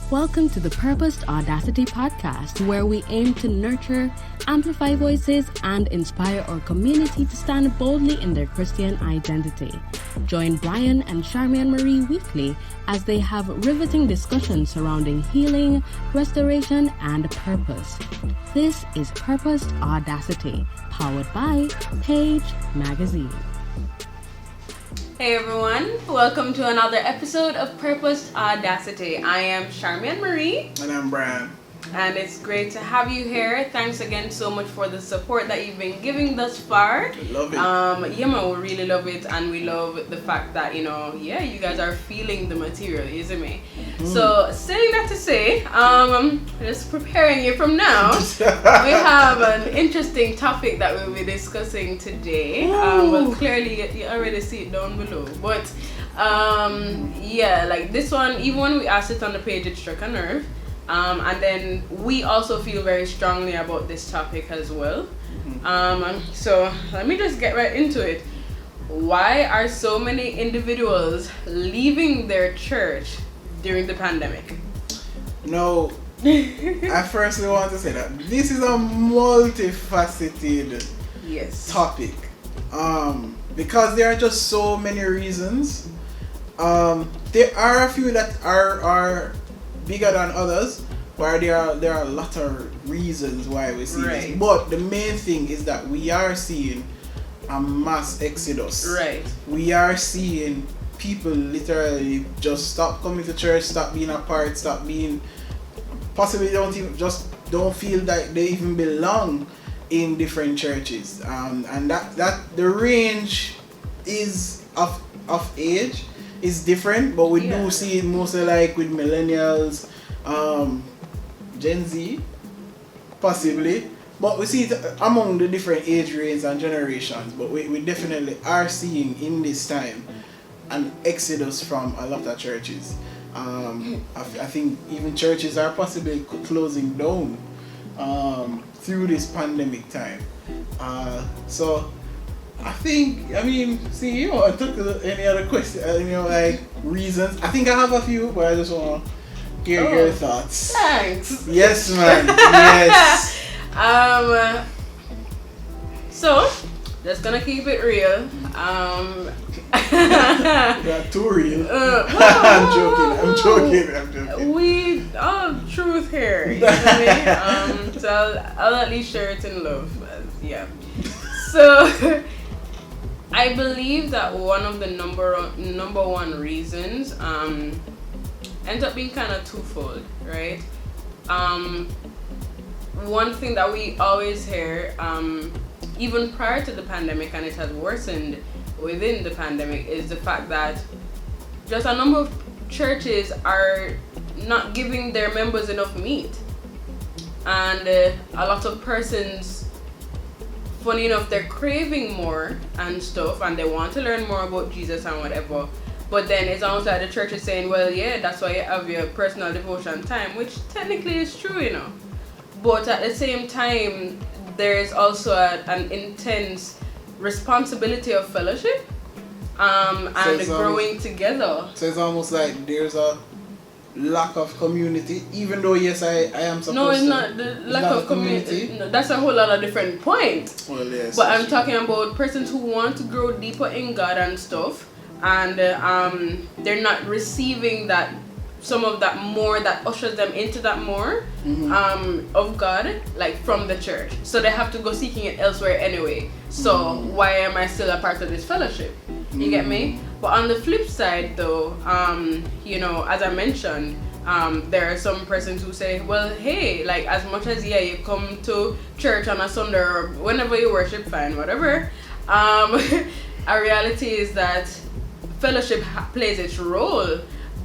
Welcome to the Purposed Audacity podcast, where we aim to nurture, amplify voices, and inspire our community to stand boldly in their Christian identity. Join Brian and Charmian Marie weekly as they have riveting discussions surrounding healing, restoration, and purpose. This is Purposed Audacity, powered by PAJE Magazine. Hey everyone, welcome to another episode of Purposed Audacity. I am Charmian Marie. And I'm Brian. And it's great to have you here. Thanks again so much for the support that you've been giving thus far. Love it. Yeah, man, we really love it, and we love the fact that, you guys are feeling the material, isn't it? So, saying that to say, just preparing you from now, we have an interesting topic that we'll be discussing today. Well, clearly, you already see it down below, but like this one, even when we asked it on the page, it struck a nerve. And then we also feel very strongly about this topic as well. So let me just get right into it. Why are so many individuals leaving their church during the pandemic? No, I firstly want to say that this is a multifaceted topic. Because there are just so many reasons. There are a few that are bigger than others, where there are a lot of reasons why we see this. But the main thing is that we are seeing a mass exodus. Right. We are seeing people literally just stop coming to church, stop being a part, possibly don't feel that they even belong in different churches. And that the range is of age is different, but we do see it mostly like with millennials, Gen Z, possibly. But we see it among the different age ranges and generations. But we definitely are seeing in this time an exodus from a lot of churches. I think even churches are possibly closing down through this pandemic time. So I think, see, you want to talk any other question, reasons? I think I have a few, but I just want to hear your thoughts. Thanks. Yes, man. Yes. So, just gonna keep it real. Not too real. I'm joking. Truth here. You know what I mean? So I'll at least share it in love. Yeah. So, I believe that one of the number one reasons ends up being kind of twofold, right? One thing that we always hear, even prior to the pandemic, and it has worsened within the pandemic, is the fact that just a number of churches are not giving their members enough meat. And a lot of persons, funny enough, they're craving more and stuff, and they want to learn more about Jesus and whatever. But then it's almost like the church is saying, well, yeah, that's why you have your personal devotion time, which technically is true, But at the same time, there is also an intense responsibility of fellowship and growing together. So it's almost like there's a lack of community, even though yes, I am supposed to. No, it's not the lack of community. No, that's a whole lot of different point. Well, yes. But I'm talking about persons who want to grow deeper in God and stuff, and they're not receiving that, some of that more that ushers them into that more of God, like from the church. So they have to go seeking it elsewhere anyway. So why am I still a part of this fellowship? You get me? But on the flip side, though, as I mentioned, there are some persons who say, well, hey, like as much as you come to church on a Sunday or whenever you worship, fine, whatever. A reality is that fellowship plays its role.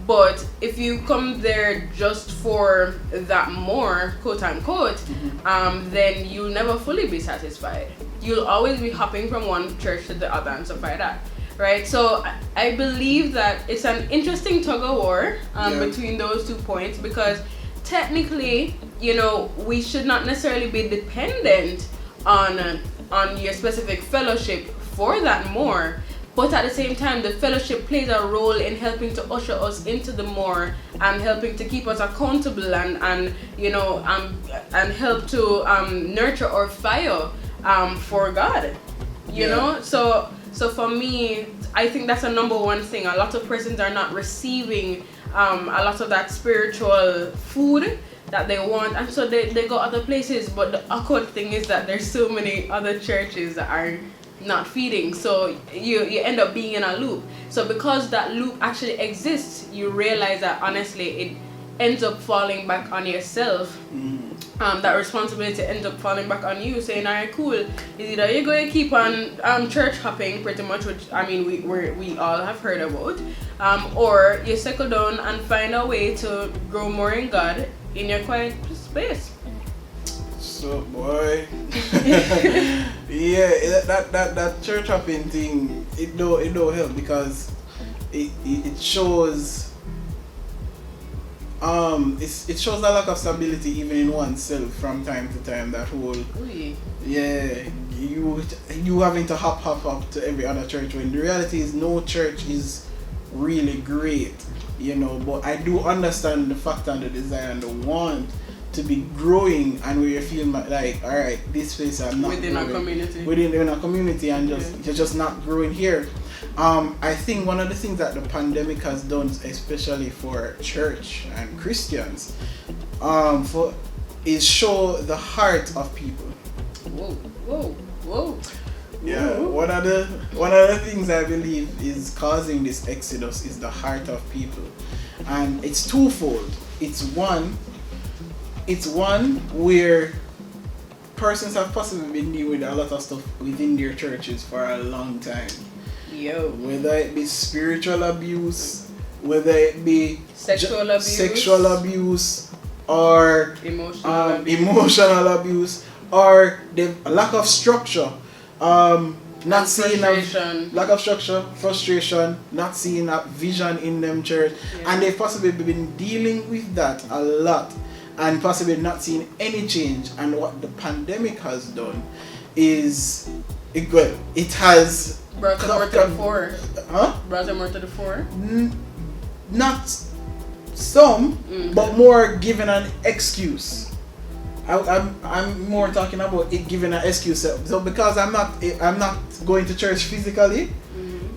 But if you come there just for that more, quote unquote, then you'll never fully be satisfied. You'll always be hopping from one church to the other and stuff like that. Right? So I believe that it's an interesting tug of war between those 2 points, because technically, we should not necessarily be dependent on your specific fellowship for that more. But at the same time, the fellowship plays a role in helping to usher us into the more, and helping to keep us accountable, and help to nurture our fire for God. You know, so for me, I think that's a number one thing. A lot of persons are not receiving a lot of that spiritual food that they want, and so they go other places. But the awkward thing is that there's so many other churches that are not feeding, so you end up being in a loop. So because that loop actually exists, you realize that honestly it ends up falling back on yourself. That responsibility ends up falling back on you, saying, alright, cool, is either you're going to keep on church hopping pretty much, which I mean we all have heard about, or you settle down and find a way to grow more in God in your quiet space. So boy, yeah, that church hopping thing, it don't help, because it shows it shows a lack of stability even in oneself from time to time. That whole you having to hop to every other church, when the reality is no church is really great, you know. But I do understand the fact and the desire and the want to be growing, and where you feel like, all right, this place I'm not within growing, a community, and you're just not growing here. I think one of the things that the pandemic has done, especially for church and Christians, is show the heart of people. Whoa. Yeah, one of the things I believe is causing this exodus is the heart of people, and it's twofold. It's one where persons have possibly been dealing with a lot of stuff within their churches for a long time. Whether it be spiritual abuse, whether it be sexual abuse, or emotional abuse, or the lack of structure, lack of structure, frustration, not seeing a vision in them church, and they've possibly been dealing with that a lot, and possibly not seeing any change. And what the pandemic has done is, it has brought them more to the fore. Brought them more to the fore. Not some, but more giving an excuse. I'm more talking about it giving an excuse. So because I'm not going to church physically,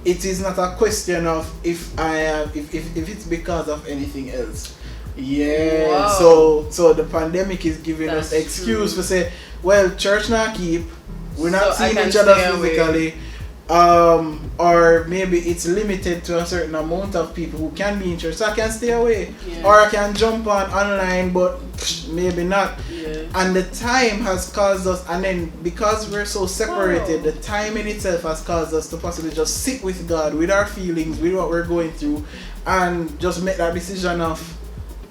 it is not a question of if it's because of anything else. Yeah. Wow. So the pandemic is giving us excuse to say, well, church not keep. We're not seeing each other physically. Or maybe it's limited to a certain amount of people who can be in church, so I can stay away, or I can jump on online, but maybe not. And the time has caused us, and then because we're so separated, the time in itself has caused us to possibly just sit with God, with our feelings, with what we're going through, and just make that decision of,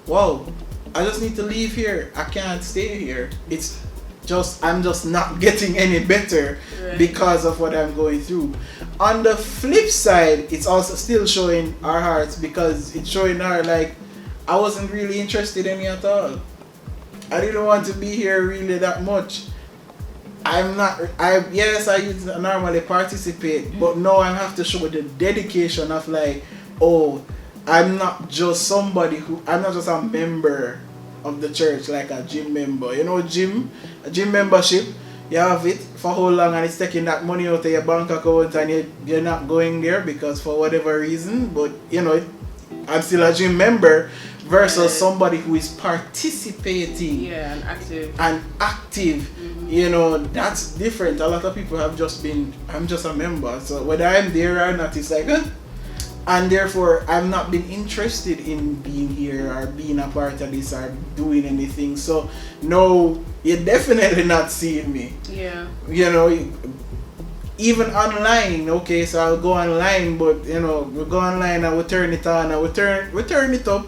wow, I just need to leave here, I can't stay here. I'm just not getting any better because of what I'm going through. On the flip side, it's also still showing our hearts, because it's showing her like, I wasn't really interested in it at all. I didn't want to be here really that much. I used to normally participate, but now I have to show the dedication of like, oh, I'm not just I'm not just a member of the church, like a gym member. You know, a gym membership, you have it for how long, and it's taking that money out of your bank account, and you're not going there because for whatever reason, but you know, I'm still a gym member, versus somebody who is participating and active. You know, that's different. A lot of people have just been, I'm just a member, so whether I'm there or not, it's like, and therefore I've not been interested in being here or being a part of this or doing anything. So no, you're definitely not seeing me. You know, even online. Okay, so I'll go online, but you know, we go online and we turn it on and we turn it up.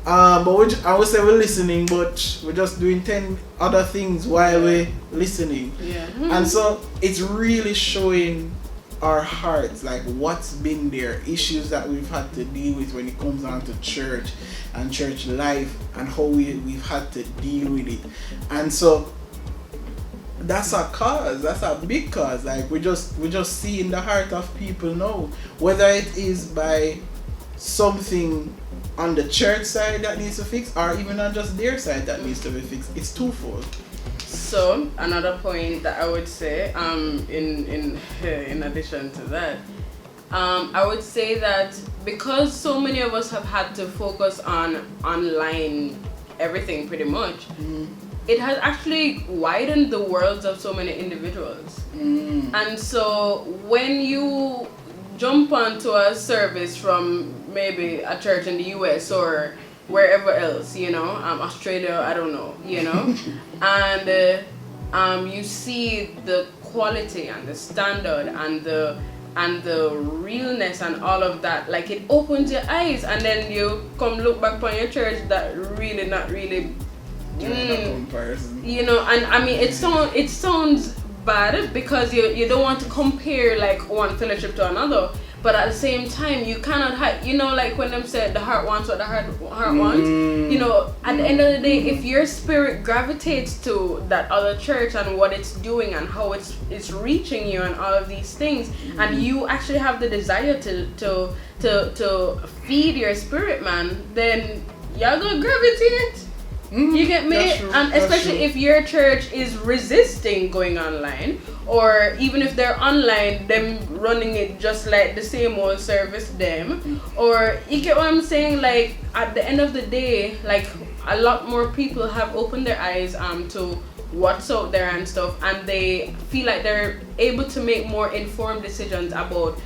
But I would say we're listening, but we're just doing 10 other things while we're listening. And so it's really showing our hearts, like what's been there, issues that we've had to deal with when it comes down to church and church life, and how we've had to deal with it. And so that's a cause. That's a big cause. Like we just see in the heart of people now, whether it is by something on the church side that needs to fix, or even on just their side that needs to be fixed. It's twofold. So another point that I would say, in addition to that, I would say that because so many of us have had to focus on online everything pretty much, it has actually widened the worlds of so many individuals. And so when you jump onto a service from maybe a church in the US or wherever else, Australia, I don't know, and you see the quality and the standard and the realness and all of that, like it opens your eyes, and then you come look back on your church that really not really comparison. And I mean it sounds bad because you don't want to compare like one fellowship to another, but at the same time you cannot hide, like when them said the heart wants what the heart wants, at the end of the day, if your spirit gravitates to that other church and what it's doing and how it's reaching you and all of these things, and you actually have the desire to feed your spirit, man, then y'all gonna gravitate. You get me? And especially if your church is resisting going online, or even if they're online, them running it just like the same old service them, or you get what I'm saying? Like at the end of the day, like a lot more people have opened their eyes to what's out there and stuff, and they feel like they're able to make more informed decisions about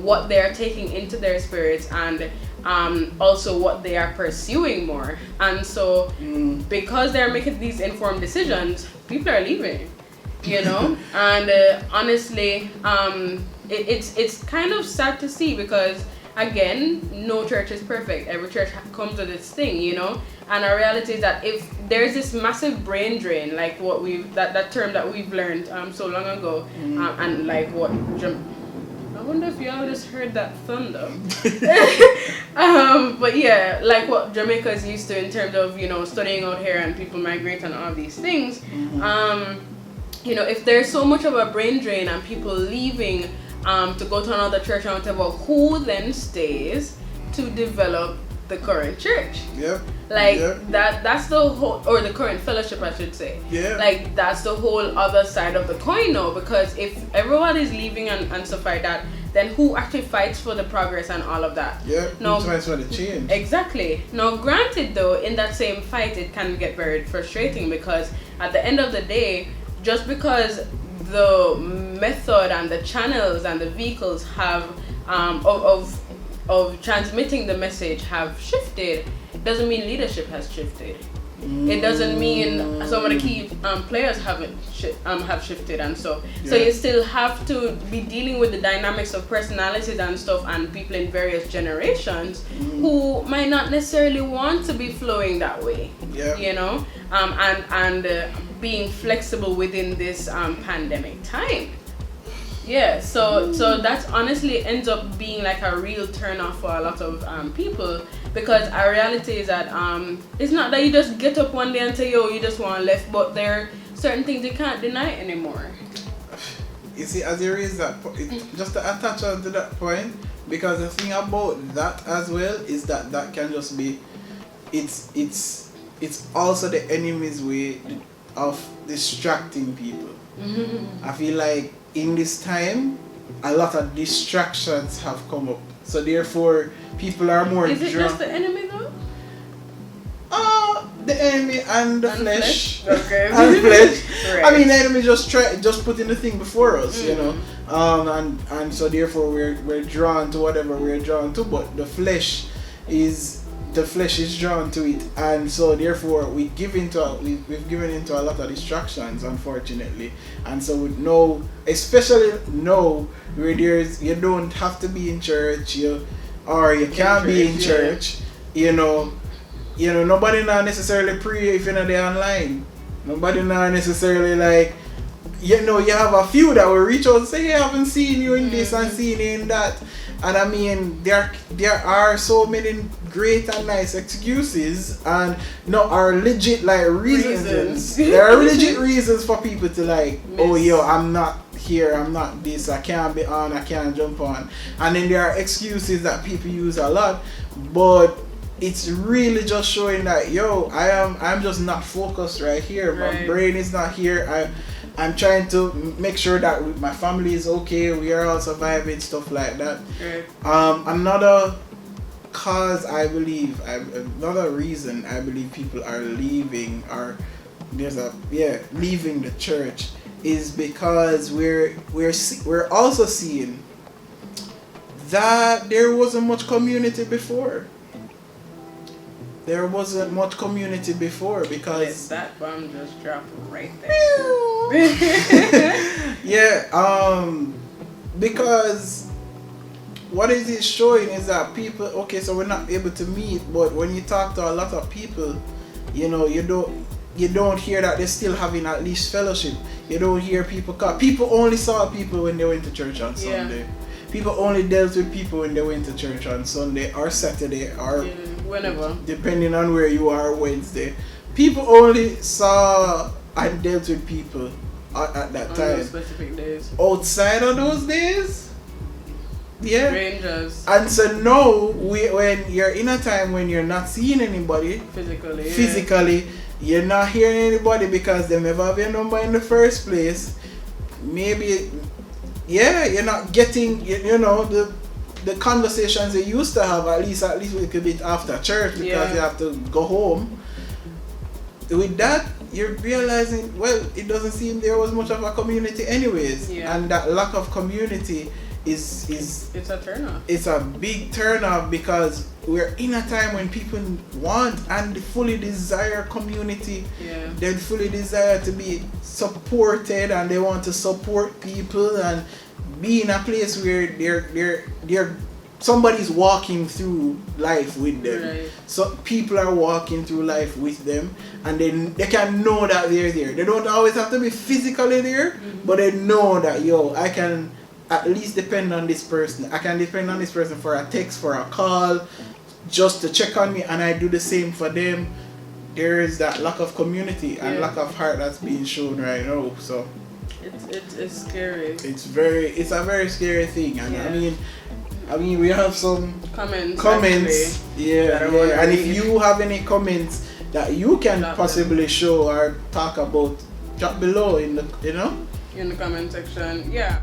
what they're taking into their spirits, and also what they are pursuing more. And so because they're making these informed decisions, people are leaving, and honestly, it's kind of sad to see, because again, no church is perfect. Every church comes with its thing, and our reality is that if there's this massive brain drain, like what that term that we've learned so long ago, and like what I wonder if y'all just heard that thunder. But yeah, like what Jamaica is used to in terms of, studying out here and people migrate and all these things. If there's so much of a brain drain and people leaving to go to another church and whatever, who then stays to develop the current church? That's the whole, or the current fellowship, I should say. Like that's the whole other side of the coin now, because if everyone is leaving and stuff like that, then who actually fights for the progress and all of that? Who fights for the change? Exactly. Now granted though, in that same fight it can get very frustrating, because at the end of the day, just because the method and the channels and the vehicles have of transmitting the message have shifted, doesn't mean leadership has shifted. It doesn't mean some of the key players have shifted, and so you still have to be dealing with the dynamics of personalities and stuff, and people in various generations who might not necessarily want to be flowing that way. And being flexible within this pandemic time. So that honestly ends up being like a real turn off for a lot of people, because our reality is that it's not that you just get up one day and say, yo, you just want left, but there are certain things you can't deny anymore. You see, as you raise that, just to attach on to that point, because the thing about that as well is that can just be, it's also the enemy's way of distracting people. I feel like in this time, a lot of distractions have come up. So therefore, people are more Is it just the enemy though? The enemy and the flesh. Okay. And flesh. Right. I mean, the enemy just putting the thing before us, and so therefore we're drawn to whatever we're drawn to, but the flesh is drawn to it, and so therefore we've given into a lot of distractions, unfortunately. And so we know, especially now where you don't have to be in church, or you can't be in church, nobody not necessarily pray if you're not there online. Nobody not necessarily like you know, you have a few that will reach out and say, hey, I haven't seen you in this and seen you in that. And I mean, there are so many great and nice excuses and are legit like reasons. There are legit reasons for people to like, oh yo, I'm not here, I'm not this, I can't be on, I can't jump on. And then there are excuses that people use a lot, but it's really just showing that yo, I'm just not focused right here. Right. My brain is not here. I'm trying to make sure that my family is okay, we are all surviving, stuff like that. Right. Another cause I believe, another reason I believe people are leaving leaving the church is because we're also seeing that there wasn't much community before. There wasn't much community before because that bomb just dropped right there. Yeah, because what is it showing is that people, okay, so we're not able to meet, but when you talk to a lot of people, you know, you don't hear that they're still having at least fellowship. You don't hear people people only saw people when they went to church on Sunday. People only dealt with people when they went to church on Sunday or Saturday or whenever, depending on where you are, Wednesday. People only saw and dealt with people at that time. On those specific days. Outside of those days, yeah. Strangers. And so now, when you're in a time when you're not seeing anybody physically, you're not hearing anybody because they never have your number in the first place. Maybe, you're not getting, the conversations they used to have at least a little bit after church because you have to go home. With that, you're realizing, well, it doesn't seem there was much of a community anyways. Yeah. And that lack of community is it's a turn off. It's a big turn off because we're in a time when people want and fully desire community. Yeah. They fully desire to be supported and they want to support people and be in a place where they're somebody's walking through life with them. Right. So people are walking through life with them and they can know that they're there. They don't always have to be physically there, but they know that I can at least depend on this person. I can depend on this person for a text, for a call, just to check on me, and I do the same for them. There is that lack of community and lack of heart that's being shown right now. So it's scary. It's a very scary thing, and I mean we have some comments. And if you have any comments that you can possibly show or talk about, drop below in the in the comment section. Yeah.